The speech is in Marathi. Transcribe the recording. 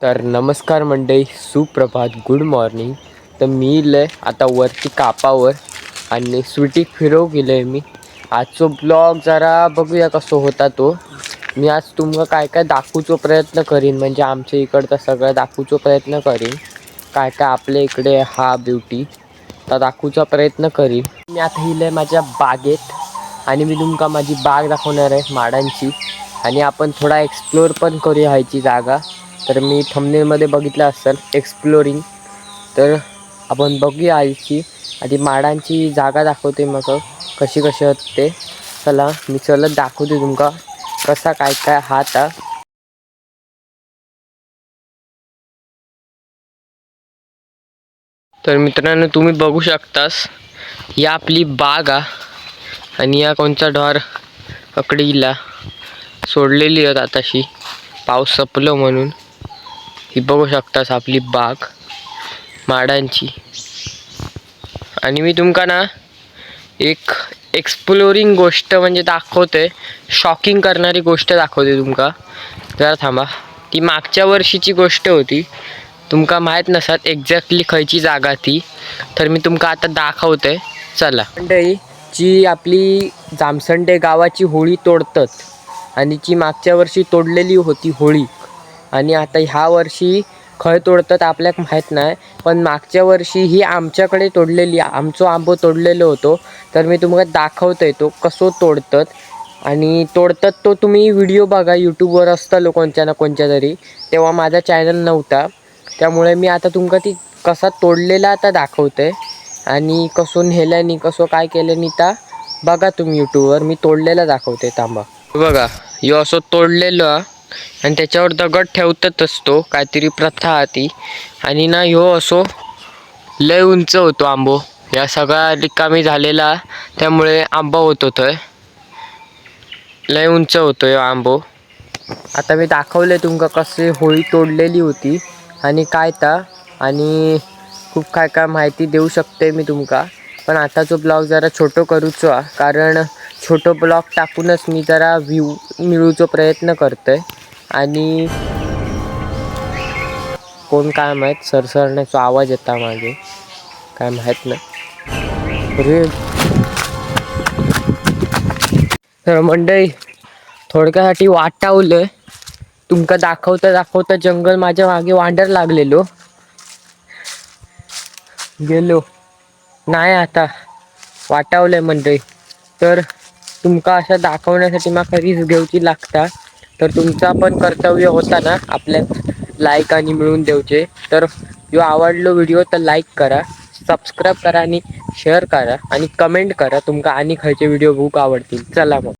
तर नमस्कार मंडळी, सुप्रभात, गुड मॉर्निंग. तर मी इलं आता वरती कापावर आणि स्वीटी फिरव गेलो आहे मी. आजचो ब्लॉग जरा बघूया कसं होता तो. मी आज तुम्हाला काय काय दाखवूचो प्रयत्न करीन, म्हणजे आमच्या इकडचं सगळं दाखवूचो प्रयत्न करीन. काय काय आपल्या इकडे हा ब्युटी तर दाखवूचा प्रयत्न करीन. मी आता इलं माझ्या बागेत आणि मी तुमका माझी बाग दाखवणार आहे माडांची. आणि आपण थोडा एक्सप्लोअर पण करूया ह्याची जागा. तर मी थंबनेलमध्ये बघितलं असेल एक्सप्लोरिंग. तर आपण बघूया आईची आधी माडांची जागा दाखवते मग कशी कशी असते. चला मी चलत दाखवते तुमका कसा काय काय हात. तर मित्रांनो तुम्ही बघू शकतास या आपली बाग आणि या कोणचा ढोर अकडीला सोडलेली आहेत आताशी पाऊस संपलो म्हणून. ही बघू शकतास आपली बाग माडांची. आणि मी तुमका ना एक एक्सप्लोरिंग गोष्ट म्हणजे दाखवते, शॉकिंग करणारी गोष्ट दाखवते तुमका. जरा थांबा. ती मागच्या वर्षीची गोष्ट होती, तुमका माहीत नसत एक्झॅक्टली खयची जागा ती. तर मी तुमका आता दाखवते. चला मंडळी, जी आपली जामसंडे गावाची होळी तोडतात आणि जी मागच्या वर्षी तोडलेली होती होळी आणि आता ह्या वर्षी खय तोडतात आपल्याक माहीत नाही, पण मागच्या वर्षी ही आमच्याकडे तोडलेली आमचो आंबो तोडलेलो होतो. तर मी तुम्हाला दाखवतोय तो कसो तोडतात. आणि तोडतात तो तुम्ही व्हिडिओ बघा, यूट्यूबवर असतं कोणत्या ना कोणत्या तरी. तेव्हा माझा चॅनल नव्हता, त्यामुळे मी आता तुमका ती कसा तोडलेला आता दाखवते आणि कसो नेल्यानी कसो काय केल्यानी ता बघा तुम्ही यूट्यूबवर. मी तोडलेला दाखवते, थांबा. बघा यो असं तोडलेलं आणि त्याच्यावर दगड ठेवतात असतो, काहीतरी प्रथा ती. आणि ना ह्यो असो लय उंच होतो आंबो. या सगळा रिकामी झालेला त्यामुळे आंबा होत होतोय, लय उंच होतो या आंबो. आता मी दाखवले तुमका कसे होळी तोडलेली होती आणि काय ता, आणि खूप काय काय माहिती देऊ शकते मी तुमका. पण आताचो ब्लॉग जरा छोटो करूचो, कारण छोटो ब्लॉग टाकूनच मी जरा व्ह्यू मिळूचो प्रयत्न करतोय. आणि कोण काय माहीत सरसरण्याचा आवाज येता मागे, काय माहीत नाही रे. तर मंडळी थोडक्यासाठी वाटावलं तुमका दाखवता दाखवता जंगल माझ्या मागे वांडर लागलेलो गेलो नाही. आता वाटावलंय मंडळी. तर तुमका अशा दाखवण्यासाठी माका रिस्क घेऊची लागता. तर तुमचा पण कर्तव्य होता ना आपल्या लाईक आणि मिळून देऊचे. तर जो आवडलो व्हिडिओ तर लाईक करा, सबस्क्राईब करा आणि शेअर करा आणि कमेंट करा तुमका आणि खयचे व्हिडिओ खूप आवडतील. चला मग.